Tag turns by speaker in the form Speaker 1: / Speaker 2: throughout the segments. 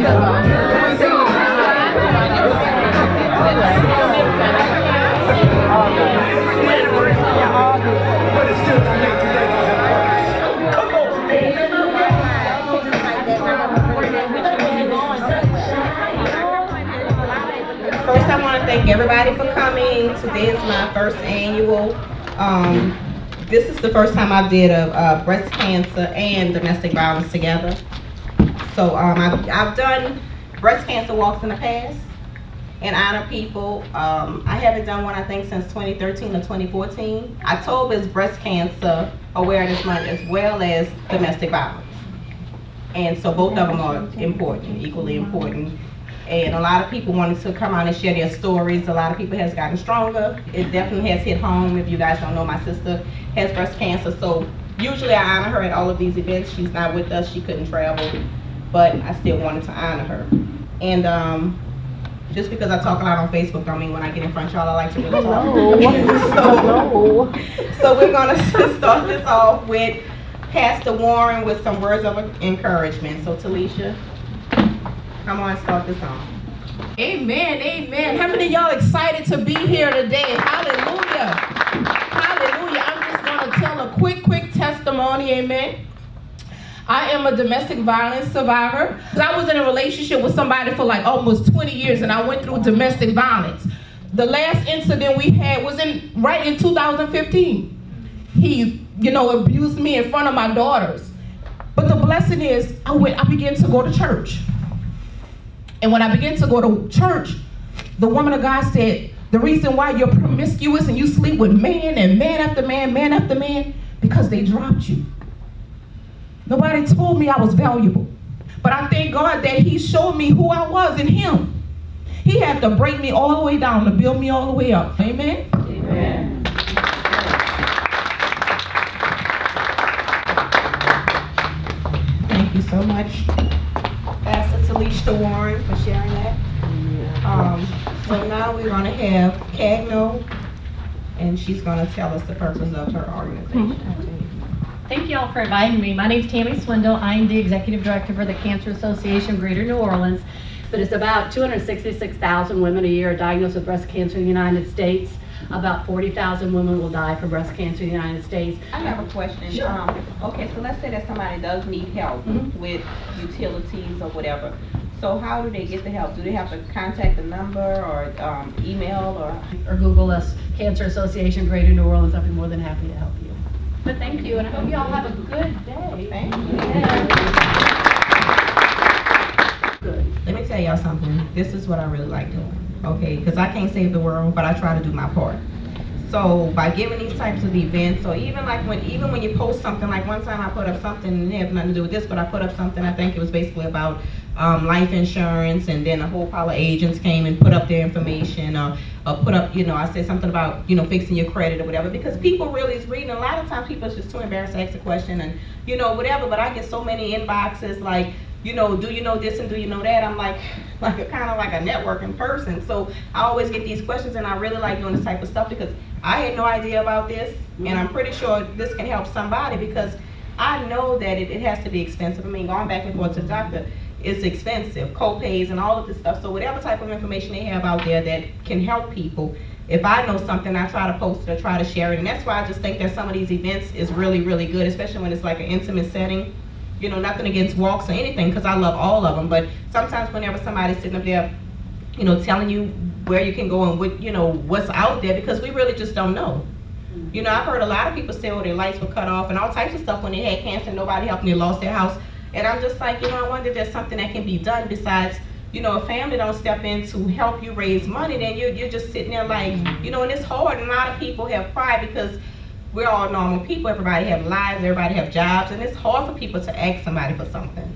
Speaker 1: First, I want to thank everybody for coming. Today is my first annual. This is the first time I did a breast cancer and domestic violence together. So I've done breast cancer walks in the past and honor people. I haven't done one, I think, since 2013 or 2014. October is Breast Cancer Awareness Month as well as domestic violence. And so both of them are important, equally important. And a lot of people wanted to come out and share their stories. A lot of people has gotten stronger. It definitely has hit home. If you guys don't know, my sister has breast cancer. So usually I honor her at all of these events. She's not with us, she couldn't travel, but I still wanted to honor her. And just because I talk a lot on Facebook don't mean when I get in front of y'all I like to really talk. So we're gonna start this off with Pastor Warren with some words of encouragement. So Tilesha, come on, start this off.
Speaker 2: Amen, amen. How many of y'all excited to be here today? Hallelujah. Hallelujah. I'm just going to tell a quick testimony, amen. I am a domestic violence survivor. I was in a relationship with somebody for like almost 20 years and I went through domestic violence. The last incident we had was right in 2015. He, abused me in front of my daughters. But the blessing is I began to go to church. And when I began to go to church, the woman of God said, the reason why you're promiscuous and you sleep with man and man after man, because they dropped you. Nobody told me I was valuable. But I thank God that he showed me who I was in him. He had to break me all the way down to build me all the way up. Amen? Amen.
Speaker 1: Thank you so much, Pastor Tilesha Warren, for sharing that. So now we're going to have Cagno, and she's going to tell us the purpose of her organization.
Speaker 3: Thank you all for inviting me. My name is Tammy Swindle. I'm the Executive Director for the Cancer Association of Greater New Orleans. But it's about 266,000 women a year are diagnosed with breast cancer in the United States. About 40,000 women will die from breast cancer in the United States.
Speaker 1: I have a question.
Speaker 3: Sure.
Speaker 1: Okay, so let's say that somebody does need help with utilities or whatever. So how do they get the help? Do they have to contact the number or email
Speaker 3: or Google us, Cancer Association Greater New Orleans. I'll be more than happy to help you. But thank you, and I hope you all have a good day.
Speaker 1: Thank you. Good. Let me tell y'all something. This is what I really like doing. Okay, because I can't save the world, but I try to do my part. So by giving these types of events, or even when you post something, like one time I put up something, and it had nothing to do with this, but I put up something, I think it was basically about life insurance, and then a whole pile of agents came and put up their information, or put up, I said something about, fixing your credit or whatever, because people really is reading. A lot of times people are just too embarrassed to ask a question, and, whatever, but I get so many inboxes like, do you know this and do you know that? I'm like a kind of like a networking person. So I always get these questions, and I really like doing this type of stuff because I had no idea about this, and I'm pretty sure this can help somebody because I know that it has to be expensive. I mean, going back and forth to the doctor, it's expensive, co-pays and all of this stuff. So whatever type of information they have out there that can help people, if I know something, I try to post it or try to share it. And that's why I just think that some of these events is really, really good, especially when it's like an intimate setting. Nothing against walks or anything, because I love all of them, but sometimes whenever somebody's sitting up there, telling you where you can go and what, what's out there, because we really just don't know. I've heard a lot of people say, oh, their lights were cut off and all types of stuff when they had cancer, nobody helped them, they lost their house. And I'm just like, I wonder if there's something that can be done besides, a family don't step in to help you raise money, then you're just sitting there like, and it's hard, and a lot of people have pride because we're all normal people, everybody have lives, everybody have jobs, and it's hard for people to ask somebody for something.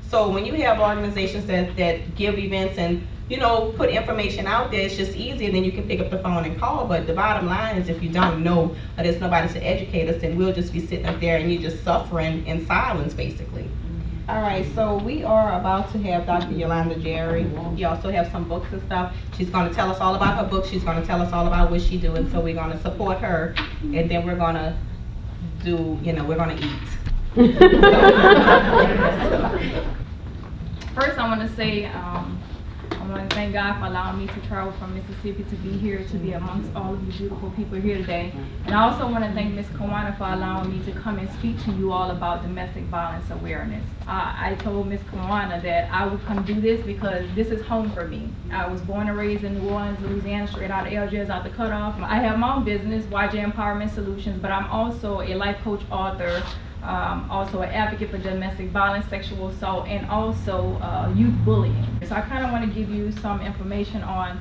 Speaker 1: So when you have organizations that give events and, put information out there, it's just easier, then you can pick up the phone and call. But the bottom line is if you don't know or there's nobody to educate us, then we'll just be sitting up there and you're just suffering in silence, basically. All right, so we are about to have Dr. Yolanda Jerry. We also have some books and stuff. She's going to tell us all about her book. She's going to tell us all about what she's doing. So we're going to support her, and then we're going to we're going to eat.
Speaker 4: First, I want to say I want to thank God for allowing me to travel from Mississippi to be here, to be amongst all of you beautiful people here today. And I also want to thank Ms. Kawanna for allowing me to come and speak to you all about domestic violence awareness. I told Ms. Kawanna that I would come do this because this is home for me. I was born and raised in New Orleans, Louisiana, straight out of Algiers, out the cutoff. I have my own business, YJ Empowerment Solutions, but I'm also a life coach, author, also an advocate for domestic violence, sexual assault, and also youth bullying. So I kind of want to give you some information on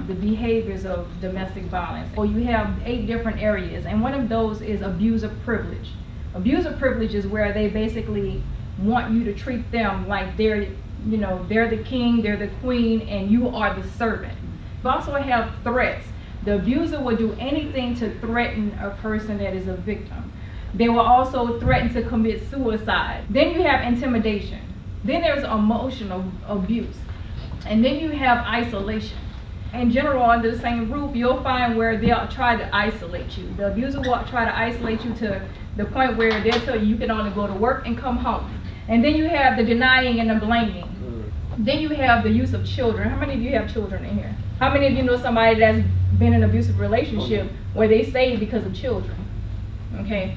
Speaker 4: the behaviors of domestic violence. Well, you have 8 different areas, and one of those is abuser privilege. Abuser privilege is where they basically want you to treat them like they're the king, they're the queen, and you are the servant. You also have threats. The abuser will do anything to threaten a person that is a victim. They will also threaten to commit suicide. Then you have intimidation. Then there's emotional abuse. And then you have isolation. In general, under the same roof, you'll find where they'll try to isolate you. The abuser will try to isolate you to the point where they'll tell you you can only go to work and come home. And then you have the denying and the blaming. Then you have the use of children. How many of you have children in here? How many of you know somebody that's been in an abusive relationship where they stayed because of children? Okay.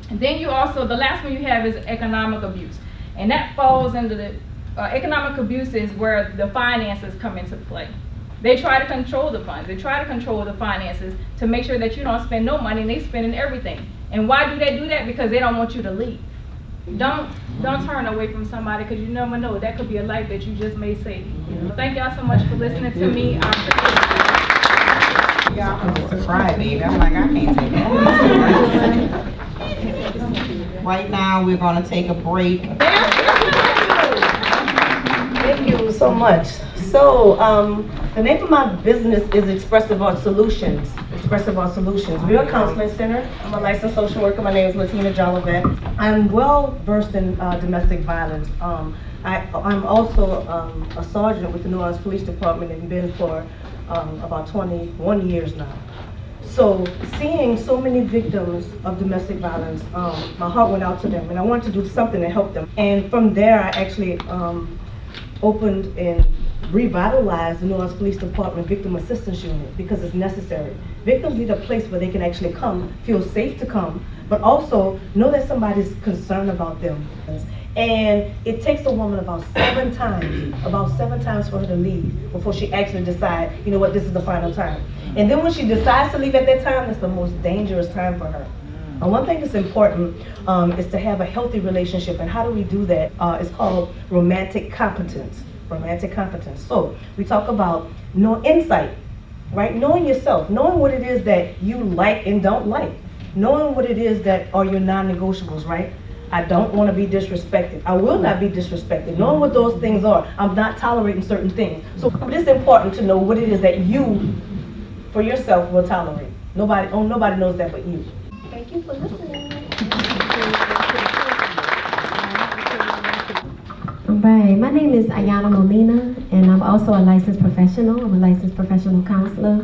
Speaker 4: And then you also, the last one you have is economic abuse. And that falls into the, economic abuse is where the finances come into play. They try to control the funds. They try to control the finances to make sure that you don't spend no money, and they spending everything. And why do they do that? Because they don't want you to leave. Don't turn away from somebody, because you never know. That could be a life that you just may save. Thank y'all so much for listening to me.
Speaker 1: Y'all can subscribe, baby. I'm like, I can't take it. Right now, we're going to take a break.
Speaker 5: Thank you so much. So, the name of my business is Expressive Art Solutions. Expressive Art Solutions. We're a counseling center. I'm a licensed social worker. My name is Latina Jolivett. I'm well versed in domestic violence. I'm also a sergeant with the New Orleans Police Department and been for about 21 years now. So seeing so many victims of domestic violence, my heart went out to them, and I wanted to do something to help them. And from there, I actually opened and revitalized the New Orleans Police Department Victim Assistance Unit, because it's necessary. Victims need a place where they can actually come, feel safe to come, but also know that somebody's concerned about them. And it takes a woman about 7 times for her to leave before she actually decides, you know what, this is the final time. And then when she decides to leave at that time, that's the most dangerous time for her. And one thing that's important is to have a healthy relationship. And how do we do that? It's called romantic competence. Romantic competence. So we talk about insight, right? Knowing yourself, knowing what it is that you like and don't like, knowing what it is that are your non-negotiables, right? I don't want to be disrespected. I will not be disrespected. Knowing what those things are, I'm not tolerating certain things. So it's important to know what it is that you, for yourself, will tolerate. Nobody knows that but you. Thank you for listening.
Speaker 6: All right, my name is Ayanna Molina, and I'm also a licensed professional. I'm a licensed professional counselor,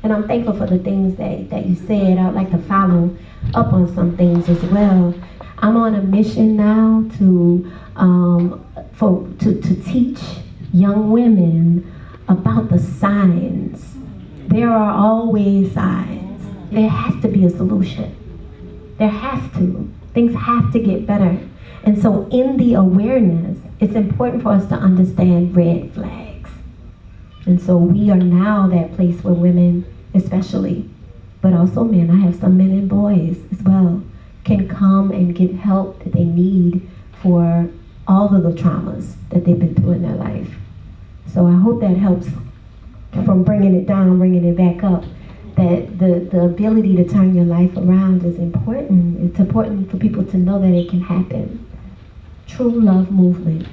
Speaker 6: and I'm thankful for the things that you said. I would like to follow up on some things as well. I'm on a mission now to teach young women about the signs. There are always signs. There has to be a solution. There has to. Things have to get better. And so in the awareness, it's important for us to understand red flags. And so we are now that place where women, especially, but also men, I have some men and boys as well, can come and get help that they need for all of the traumas that they've been through in their life. So I hope that helps from bringing it down, bringing it back up, that the ability to turn your life around is important. It's important for people to know that it can happen. True Love Movement.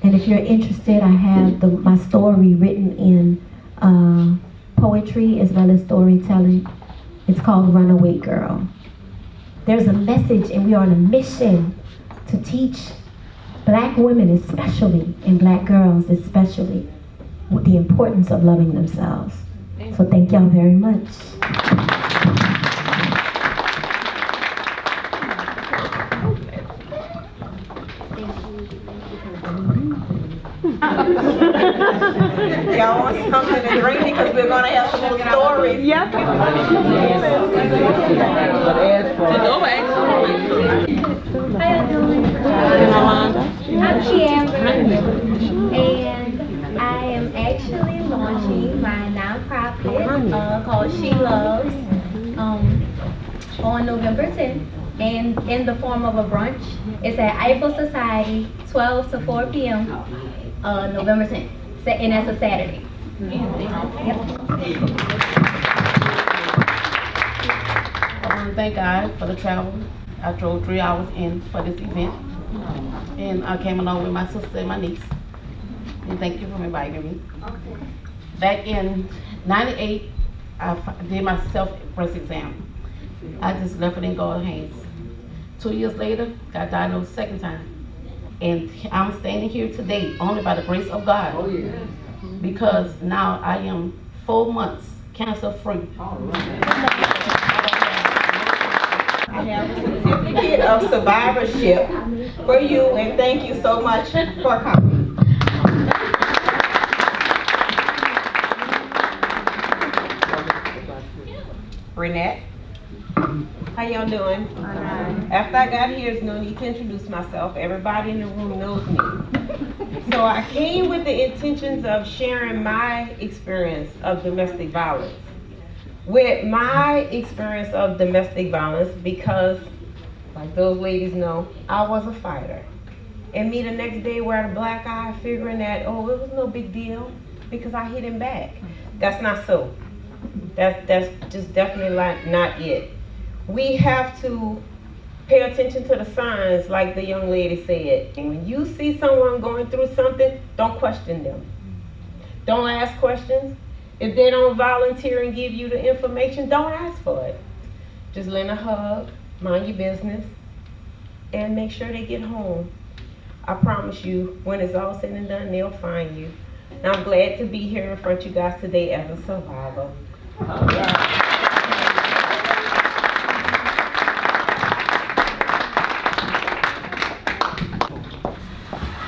Speaker 6: And if you're interested, I have my story written in poetry as well as storytelling. It's called Runaway Girl. There's a message, and we are on a mission to teach Black women especially, and Black girls especially, with the importance of loving themselves. So thank y'all very much. Thank you.
Speaker 1: y'all want something to drink because we're gonna have some more stories.
Speaker 5: Yes.
Speaker 7: How you doing? I'm Kiara, and I am actually launching my nonprofit called She Loves on November 10th, and in the form of a brunch. It's at Eiffel Society, 12 to 4 p.m. November 10th, and that's a Saturday.
Speaker 2: I want to thank God for the travel. I drove 3 hours in for this event, and I came along with my sister and my niece. And thank you for inviting me. Back in '98, I did my self-breast exam. I just left it in God's hands. 2 years later, got diagnosed second time. And I'm standing here today only by the grace of God. Oh, yeah. Because now I am 4 months cancer-free.
Speaker 1: I have a certificate of survivorship for you, and thank you so much for coming. Renette, how y'all doing? After I got here, there's no need to introduce myself. Everybody in the room knows me. So I came with the intentions of sharing my experience of domestic violence. With my experience of domestic violence, because like those ladies know, I was a fighter. And me the next day wearing a black eye, figuring that, oh, it was no big deal because I hit him back. That's not so. That's just definitely not it. We have to pay attention to the signs, like the young lady said. When you see someone going through something, don't question them. Don't ask questions. If they don't volunteer and give you the information, don't ask for it. Just lend a hug, mind your business, and make sure they get home. I promise you, when it's all said and done, they'll find you. And I'm glad to be here in front of you guys today as a survivor.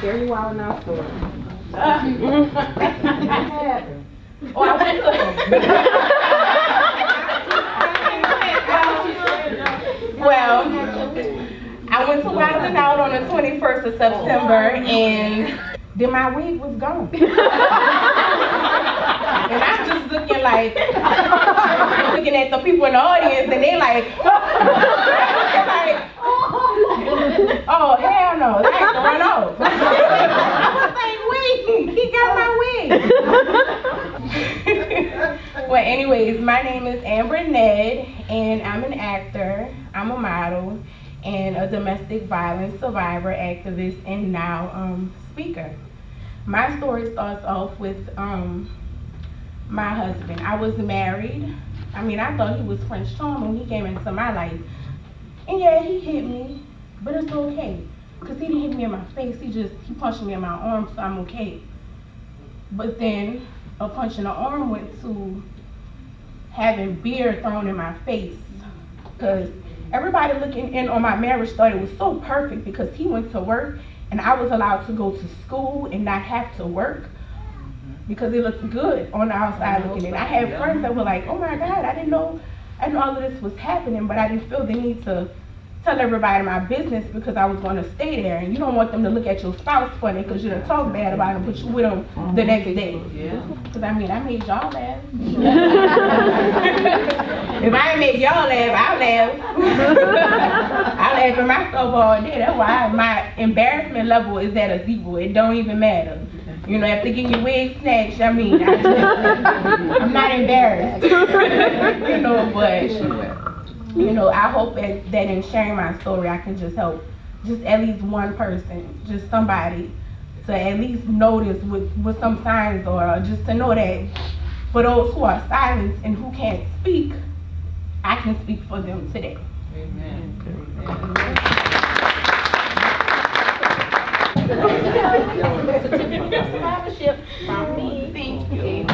Speaker 2: Very wild now story.
Speaker 1: Oh, I went well, I went to Wild 'N Out on the 21st of September, and then my wig was gone. And I'm just looking like, looking at the people in the audience, and they like, oh, hell no, that ain't going off. I was like, wait, he got my wig. Well, anyways, my name is Renette, and I'm an actor, I'm a model, and a domestic violence survivor, activist, and now speaker. My story starts off with my husband. I was married. I mean, I thought he was French charm when he came into my life. And yeah, he hit me, but it's okay. Because he didn't hit me in my face, he punched me in my arm, so I'm okay. But then a punch in the arm went to having beer thrown in my face. Because everybody looking in on my marriage thought it was so perfect because he went to work and I was allowed to go to school and not have to work because it looked good on the outside looking in. I had friends that were like, oh my God, I didn't know all of this was happening, but I didn't feel the need to tell everybody my business because I was going to stay there. And you don't want them to look at your spouse funny because you done talk bad about him, but you with him the next day. Because I mean, I made y'all laugh. If I ain't make y'all laugh, I'll laugh. I laugh at myself all day. That's why my embarrassment level is at a 0. It don't even matter. You know, after getting your wig snatched, I mean, I'm not embarrassed. You know, but you know, I hope that in sharing my story, I can just help just at least one person, just somebody to at least notice with some signs, or just to know that for those who are silent and who can't speak, I can speak for them today. Amen. Certificate of survivorship from me. Thank you.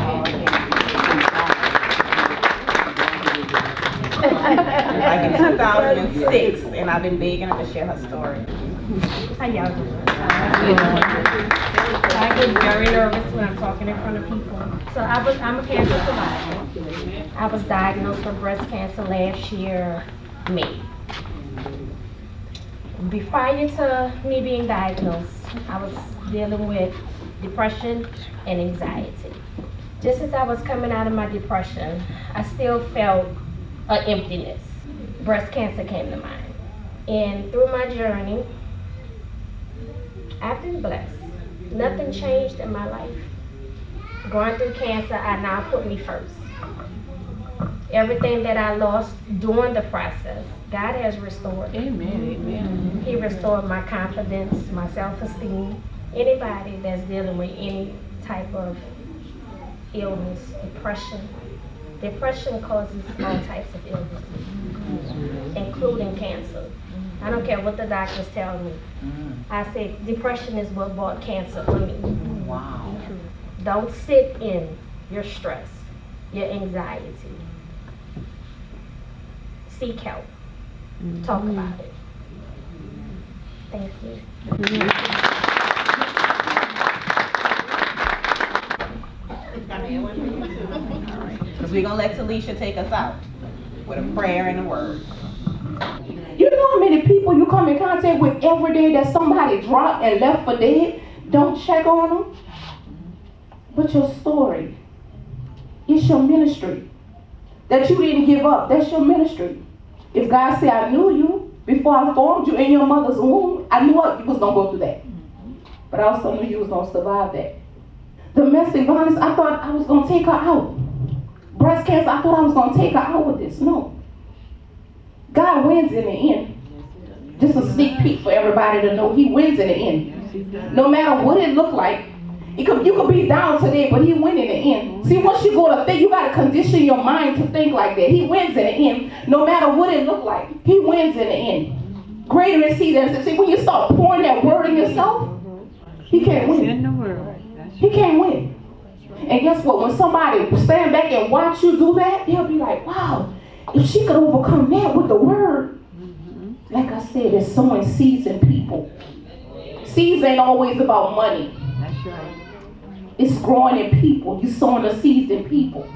Speaker 1: Like in 2006, and I've been begging her to share her story. How y'all doing?
Speaker 8: I get very nervous when I'm talking in front of people. So I'm a cancer survivor. I was diagnosed with breast cancer last year, May. Prior to me being diagnosed, I was dealing with depression and anxiety. Just as I was coming out of my depression, I still felt an emptiness. Breast cancer came to mind. And through my journey, I've been blessed. Nothing changed in my life. Going through cancer, I now put me first. Everything that I lost during the process, God has restored.
Speaker 2: Amen, amen.
Speaker 8: He restored my confidence, my self-esteem. Anybody that's dealing with any type of illness, depression. Depression causes all types of illnesses, including cancer. I don't care what the doctors tell me. I say depression is what brought cancer for me.
Speaker 2: Wow.
Speaker 8: Don't sit in your stress, your anxiety. Seek help. Talk about it. Thank you.
Speaker 1: Because we're going to let Tilesha take us out with a prayer and a word.
Speaker 2: You know how many people you come in contact with every day that somebody dropped and left for dead? Don't check on them. But your story, it's your ministry. That you didn't give up, that's your ministry. If God said, I knew you before I formed you in your mother's womb, I knew you was going to go through that. But I also knew you was going to survive that. Domestic violence, I thought I was going to take her out. Breast cancer, I thought I was going to take her out with this. No. God wins in the end. Just a sneak peek for everybody to know He wins in the end. No matter what it looked like, you could be down today, but He wins in the end. See, once you go to think, you got to condition your mind to think like that. He wins in the end. No matter what it looked like, He wins in the end. Greater is He than, see, when you start pouring that word in yourself, He can't win. He can't win. And guess what? When somebody stand back and watch you do that, they'll be like, wow, if she could overcome that with the word. Like I said, it's sowing seeds in people. Seeds ain't always about money.
Speaker 9: That's right.
Speaker 2: It's growing in people. You're sowing the seeds in people.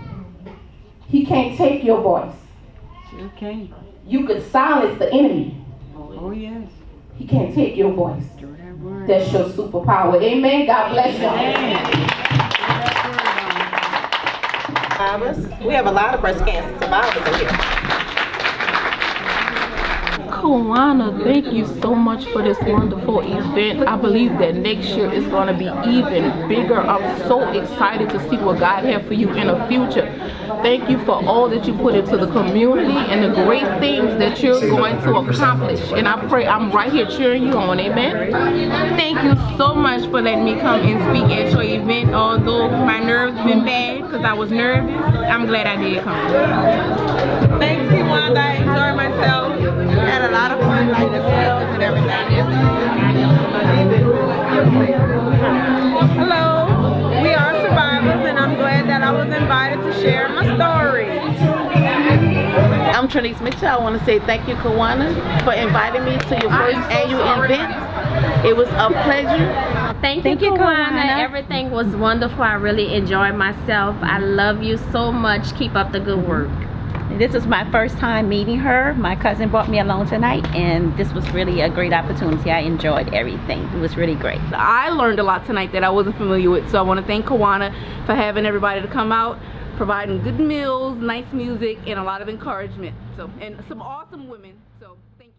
Speaker 2: He can't take your voice.
Speaker 9: Sure can.
Speaker 2: You could silence the enemy.
Speaker 9: Oh, yes.
Speaker 2: He can't take your voice.
Speaker 9: Throw that word.
Speaker 2: That's your superpower. Amen. God bless you.
Speaker 1: Survivors. We have a lot of breast cancer survivors in here.
Speaker 2: Kawanna, thank you so much for this wonderful event. I believe that next year is going to be even bigger. I'm so excited to see what God has for you in the future. Thank you for all that you put into the community and the great things that you're going to accomplish. And I pray I'm right here cheering you on. Amen.
Speaker 1: Thank you so much for letting me come and speak at your event. Although my nerves been bad because I was nervous, I'm glad I did come.
Speaker 10: Thanks, Kawanna. I enjoyed myself. Had a lot of fun, like the skills and everything. Hello, we are survivors, and I'm glad that I was invited to share my story.
Speaker 11: I'm Trenise Mitchell. I want to say thank you, Kawanna, for inviting me to your first annual event. It was a pleasure.
Speaker 12: Thank you, Kawanna. Everything was wonderful. I really enjoyed myself. I love you so much. Keep up the good work.
Speaker 13: This is my first time meeting her. My cousin brought me along tonight, and this was really a great opportunity. I enjoyed everything. It was really great.
Speaker 2: I learned a lot tonight that I wasn't familiar with, so I want to thank Kawanna for having everybody to come out, providing good meals, nice music, and a lot of encouragement. So, and some awesome women. So, thank you.